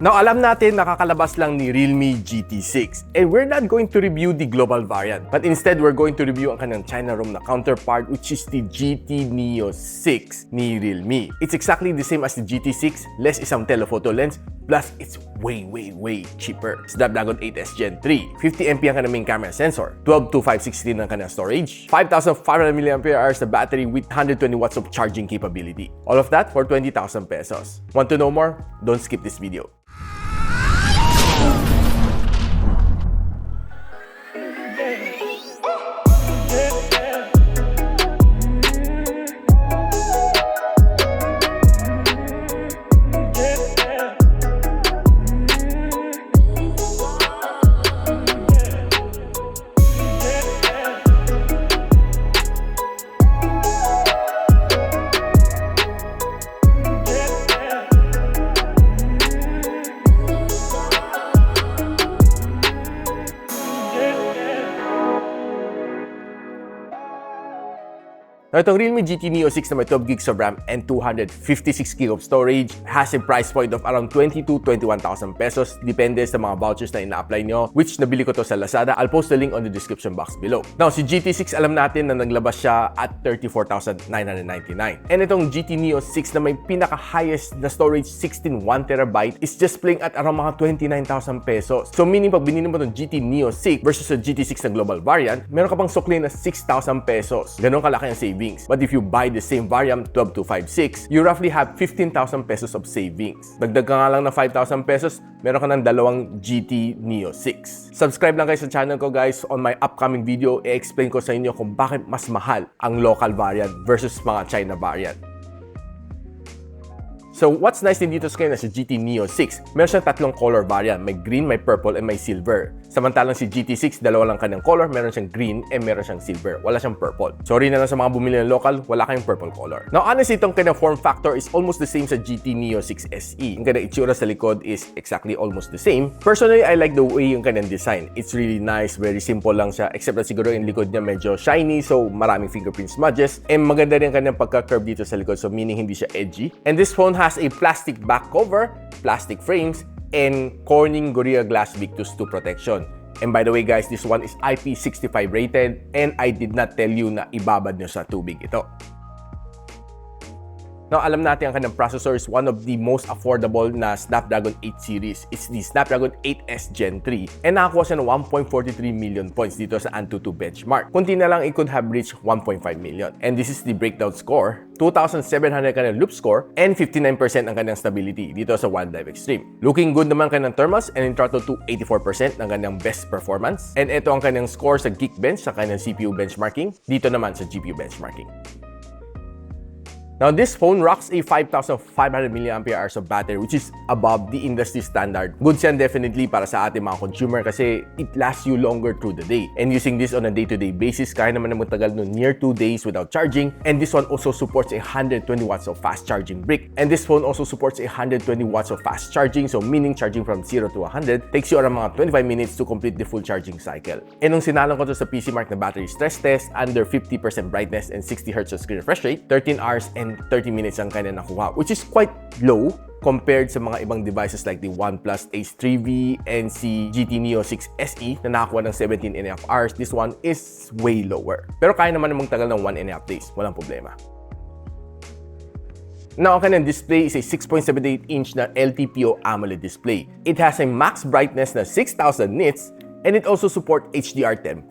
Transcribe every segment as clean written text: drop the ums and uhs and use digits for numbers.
Now, alam natin nakakalabas lang ni realme GT6 and we're not going to review the global variant but instead we're going to review ang kanyang China ROM na counterpart which is the GT Neo 6 ni Realme. It's exactly the same as the GT6, less isang telephoto lens, plus it's way cheaper. Snapdragon 8S Gen 3, 50MP ang kanyang main camera sensor, 12-516 ang kanyang storage, 5,500 mAh na battery with 120 watts of charging capability. All of that for 20,000 pesos. Want to know more? Don't skip this video. Now, itong Realme GT Neo 6 na may 12 gigs of RAM and 256 GB of storage has a price point of around 20,000 to 21,000 pesos depende sa mga vouchers na ina-apply nyo, which nabili ko to sa Lazada. I'll post the link on the description box below. Now, si GT6 alam natin na naglabas siya at 34,999. And itong GT Neo 6 na may pinaka-highest na storage 16 1TB is just playing at around mga 29,000 pesos. So meaning pag binili mo itong GT Neo 6 versus sa GT6 na global variant, meron ka pang sukli na 6,000 pesos. Ganon kalaki ang savings. But if you buy the same variant 12,256, you roughly have 15,000 pesos of savings. Dagdag ka nga lang na 5,000 pesos, meron ka ng dalawang GT Neo 6. Subscribe lang kayo sa channel ko guys. On my upcoming video, i-explain ko sa inyo kung bakit mas mahal ang local variant versus mga China variant. So, what's nice din dito sa kanya sa GT Neo 6, meron siyang tatlong color variant. May green, may purple, and may silver. Samantalang si GT6, dalawa lang kanyang color. Meron siyang green, and meron siyang silver. Wala siyang purple. Sorry na lang sa mga bumili ng local, wala kayong purple color. Now, honestly, itong kanyang form factor is almost the same sa GT Neo 6 SE. Yung kanyang itsura sa likod is exactly almost the same. Personally, I like the way yung kanyang design. It's really nice, very simple lang siya. Except na siguro yung likod niya medyo shiny, so maraming fingerprint smudges. And maganda rin kanyang pagka-curve dito sa likod, so meaning hindi siya edgy. And this phone has a plastic back cover, plastic frames, and Corning Gorilla Glass Victus 2 protection. And by the way guys, this one is IP65 rated and I did not tell you na ibabad nyo sa tubig ito. Now, alam natin ang kanyang processor is one of the most affordable na Snapdragon 8 series. It's the Snapdragon 8S Gen 3 and nakakuha siya ng 1.43 million points dito sa Antutu benchmark. Kunti na lang, it could have reached 1.5 million. And this is the breakdown score. 2,700 kanyang loop score and 59% ang kanyang stability dito sa OneDrive Extreme. Looking good naman kanyang thermals and in throttle to 84% ng kanyang best performance. And ito ang kanyang score sa Geekbench sa kanyang CPU benchmarking. Dito naman sa GPU benchmarking. Now, this phone rocks a 5,500 mAh of battery which is above the industry standard. Good yan definitely para sa ating mga consumer kasi it lasts you longer through the day. And using this on a day-to-day basis, kaya naman na magtagal no near 2 days without charging. And this one also supports 120 watts of fast charging brick. And this phone also supports 120 watts of fast charging, so meaning charging from 0 to 100 takes you around mga 25 minutes to complete the full charging cycle. And nung sinalong ko to sa PC Mark na battery stress test, under 50% brightness and 60 Hz of screen refresh rate, 13 hours and 30 minutes ang kanya nakuha, which is quite low compared sa mga ibang devices like the OnePlus Ace 3V and si GT Neo 6 SE na nakakuha ng 17.5 hours. This one is way lower. Pero kaya naman namang tagal ng 1.5 days. Walang problema. Now, ang kanyang display is a 6.78-inch na LTPO AMOLED display. It has a max brightness na 6,000 nits and it also supports HDR10+.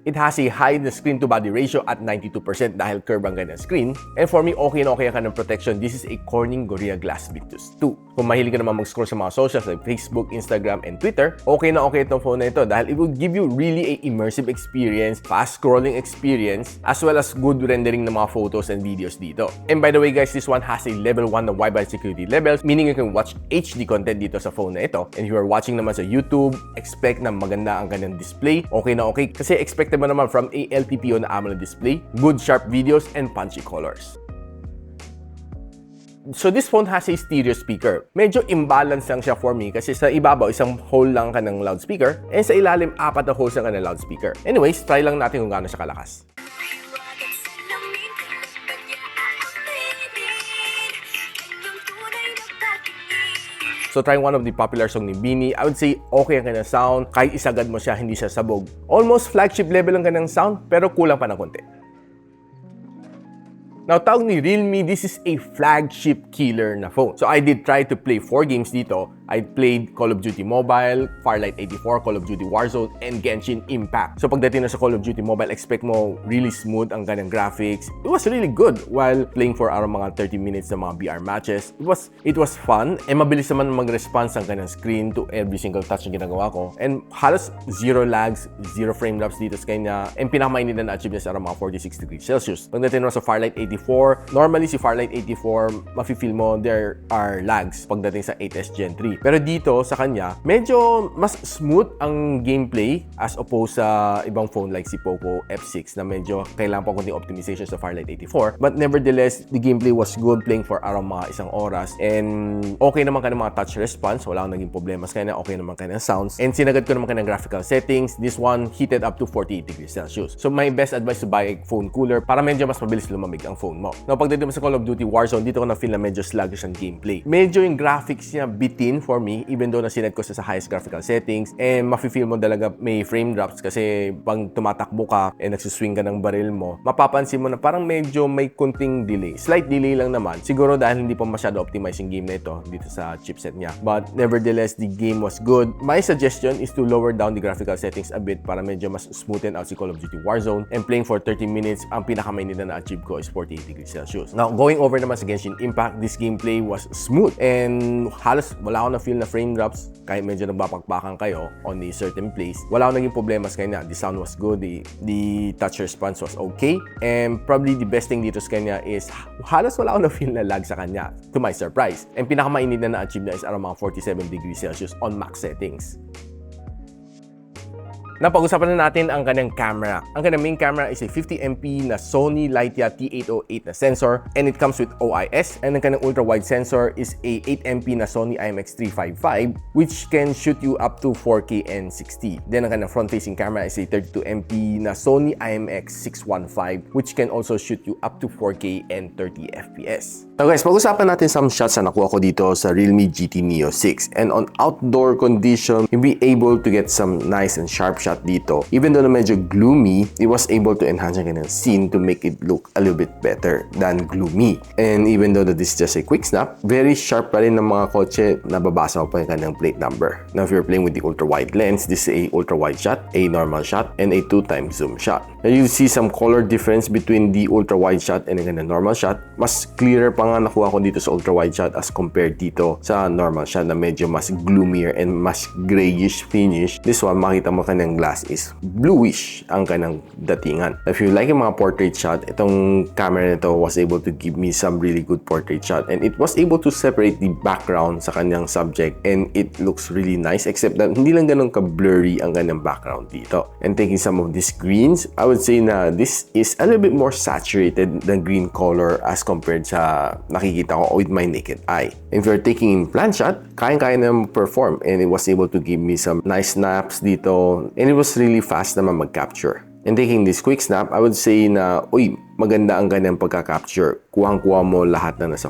It has a high screen-to-body ratio at 92% dahil curve ang kanyang screen. And for me, okay na okay ang kanyang protection. This is a Corning Gorilla Glass Victus 2. Kung mahilig ka naman mag-scroll sa mga socials like Facebook, Instagram, and Twitter, okay na okay itong phone na ito dahil it will give you really a immersive experience, fast-scrolling experience, as well as good rendering ng mga photos and videos dito. And by the way guys, this one has a level 1 na Wi-Fi security levels, meaning you can watch HD content dito sa phone na ito. And if you are watching naman sa YouTube, expect na maganda ang kanyang display. Okay na okay kasi expect mo naman from a LTPO na AMOLED display, good sharp videos, and punchy colors. So this phone has a stereo speaker. Medyo imbalance lang siya for me kasi sa ibabaw isang hole lang ka ng loudspeaker and sa ilalim 4 na holes lang ka ng loudspeaker. Anyways, try lang natin kung gaano siya kalakas. So trying one of the popular song ni Bilhin, I would say okay ang kanyang sound. Kahit isagad mo siya, hindi siya sabog. Almost flagship level ang kanyang sound, pero kulang pa ng konti. Now, tawag ni realme, this is a flagship killer na phone. So I did try to play 4 games dito. I played Call of Duty Mobile, Farlight 84, Call of Duty Warzone, and Genshin Impact. So pagdating na sa Call of Duty Mobile, expect mo really smooth ang kanyang graphics. It was really good while playing for around mga 30 minutes na mga BR matches. It was fun, and mabilis naman mag-response ang kanyang screen to every single touch na ginagawa ko. And halos zero lags, zero frame drops dito sa kanya. And pinakamainit na na-achieve niya sa around mga 46 degrees Celsius. Pagdating naman sa Farlight 84, normally si Farlight 84, mafe-feel mo there are lags pagdating sa 8S Gen 3. Pero dito sa kanya, medyo mas smooth ang gameplay as opposed sa ibang phone like si Poco F6 na medyo kailangan pa konting optimization sa Farlight 84. But nevertheless, the gameplay was good, playing for around mga isang oras. And okay naman kanyang mga touch response. Wala akong naging problema sa kanya. Okay naman kanyang sounds. And sinagad ko naman kanyang graphical settings. This one heated up to 48 degrees Celsius. So my best advice to buy a phone cooler para medyo mas mabilis lumamig ang phone mo. Now, pagdating mo sa Call of Duty Warzone, dito ko na-feel na medyo sluggish ang gameplay. Medyo yung graphics niya bitin for me, even though na-sinet ko sa highest graphical settings. And mafe-feel mo talaga may frame drops kasi pag tumatakbo ka and nagsuswing ka ng baril mo, mapapansin mo na parang medyo may kunting delay. Slight delay lang naman. Siguro dahil hindi pa masyado optimize yung game na ito dito sa chipset niya. But nevertheless, the game was good. My suggestion is to lower down the graphical settings a bit para medyo mas smoothen out si Call of Duty Warzone. And playing for 30 minutes, ang pinakamainit na na-achieve ko is 48 degrees Celsius. Now, going over naman sa Genshin Impact, this gameplay was smooth. And halos wala akong na-feel na frame drops kahit medyo nagbapakpakan kayo on a certain place. Wala akong naging problema sa kanya. The sound was good. The touch response was okay. And probably the best thing dito sa kanya is halos wala akong na-feel na lag sa kanya, to my surprise. And pinakamainit na na-achieve na is around mga 47 degrees Celsius on max settings. Napag-usapan na natin ang kanyang camera. Ang kanyang main camera is a 50MP na Sony Lightya T808 na sensor, and it comes with OIS. And ang kanyang ultra-wide sensor is a 8MP na Sony IMX355, which can shoot you up to 4K and 60. Then ang kanyang front-facing camera is a 32MP na Sony IMX615, which can also shoot you up to 4K and 30 FPS. So guys, pag-usapan natin some shots na nakuha ko dito sa Realme GT Neo 6. And on outdoor condition, you'll be able to get some nice and sharp shots dito. Even though na medyo gloomy, it was able to enhance yung kanyang scene to make it look a little bit better than gloomy. And even though that this is just a quick snap, very sharp pa rin ng mga kotse, nababasa mo pa yung kanyang plate number. Now, if you're playing with the ultra-wide lens, this is a ultra-wide shot, a normal shot, and a 2x zoom shot. Now, you see some color difference between the ultra-wide shot and the normal shot. Mas clearer pa nga nakuha ko dito sa ultra-wide shot as compared dito sa normal shot na medyo mas gloomier and mas grayish finish. This one, makita mo kanyang glass is bluish ang kanang datingan. If you like yung mga portrait shot, itong camera nito was able to give me some really good portrait shot, and it was able to separate the background sa kanyang subject, and it looks really nice, except that hindi lang ganun ka-blurry ang kanyang background dito. And taking some of these greens, I would say na this is a little bit more saturated than green color as compared sa nakikita ko with my naked eye. If you're taking in plan shot, kaya-kaya na perform, and it was able to give me some nice snaps dito, and it was really fast naman mag-capture. And taking this quick snap, I would say na, uy, maganda ang kanyang pagka-capture. Kuhang-kuha mo lahat na nasa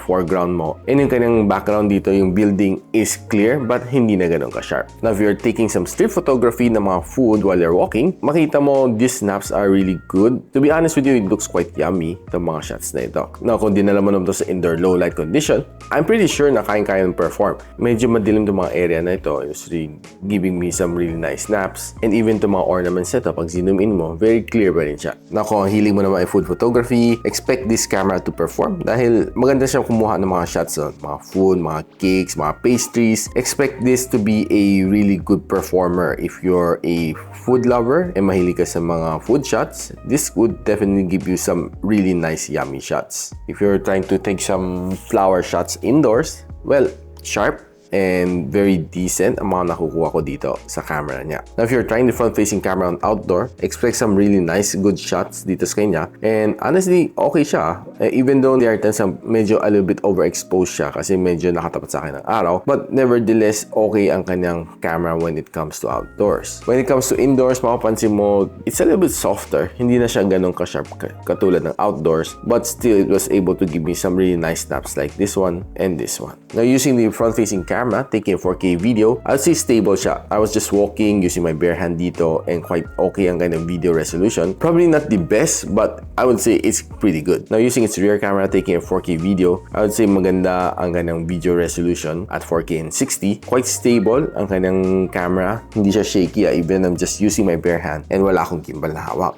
foreground mo. And yung kanyang background dito, yung building is clear but hindi na ganun ka-sharp. Now, if you're taking some street photography ng mga food while you're walking, makita mo these snaps are really good. To be honest with you, it looks quite yummy, itong mga shots na ito. Now, kung dinala mo naman ito sa indoor low light condition, I'm pretty sure na kaya-kaya ng perform. Medyo madilim itong mga area na ito. It's really giving me some really nice snaps. And even itong mga ornaments nito, pag zoom in mo, very clear pa rin siya. Now, kung hiling mo naman food photography, expect this camera to perform dahil maganda siya kumuha ng mga shots on mga food, mga cakes, mga pastries. Expect this to be a really good performer. If you're a food lover and mahilig ka sa mga food shots, this would definitely give you some really nice yummy shots. If you're trying to take some flower shots indoors, well, sharp, and very decent ang mga nakukuha ko dito sa camera niya. Now, if you're trying the front-facing camera on outdoor, expect some really nice, good shots dito sa kanya. And honestly, okay siya. Even though there are times na medyo a little bit overexposed siya kasi medyo nakatapat sa akin ng araw. But nevertheless, okay ang kanyang camera when it comes to outdoors. When it comes to indoors, mapapansin mo, it's a little bit softer. Hindi na siya ganun ka-sharp katulad ng outdoors. But still, it was able to give me some really nice snaps like this one and this one. Now, using the front-facing camera, taking a 4K video, I'd say stable siya. I was just walking using my bare hand dito and quite okay ang kanyang video resolution. Probably not the best, but I would say it's pretty good. Now, using its rear camera, taking a 4K video, I would say maganda ang kanyang video resolution at 4K and 60. Quite stable ang kanyang camera. Hindi siya shaky, even I'm just using my bare hand and wala akong gimbal na hawak.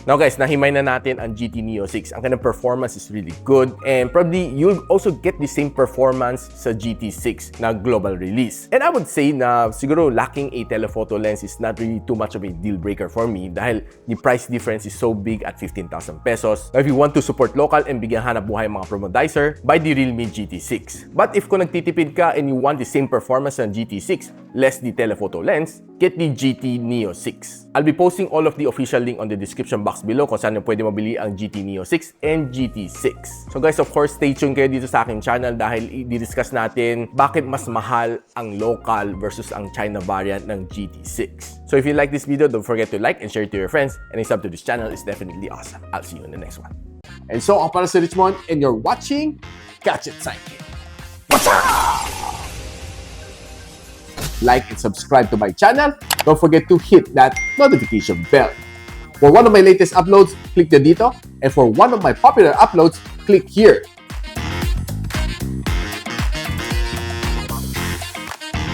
Now guys, nahimay na natin ang GT Neo 6. Ang kanyang performance is really good and probably you'll also get the same performance sa GT6 na global release. And I would say na siguro lacking a telephoto lens is not really too much of a deal breaker for me dahil the price difference is so big at 15,000 pesos. Now if you want to support local and bigyan hanap buhay mga promodizer, buy the realme GT6. But if kung nagtitipid ka and you want the same performance ng GT6, less the telephoto lens, get the GT Neo 6. I'll be posting all of the official link on the description box below kung saan nyo pwede mabili ang GT Neo 6 and GT6. So guys, of course, stay tuned kayo dito sa aking channel dahil i-discuss natin bakit mas mahal ang local versus ang China variant ng GT6. So if you like this video, don't forget to like and share it to your friends, and a sub to this channel is definitely awesome. I'll see you in the next one. And so, ako para si Richmond, and you're watching Gadget Sidekick. What's up? Like and subscribe to my channel. Don't forget to hit that notification bell. For one of my latest uploads, click the dito. And for one of my popular uploads, click here.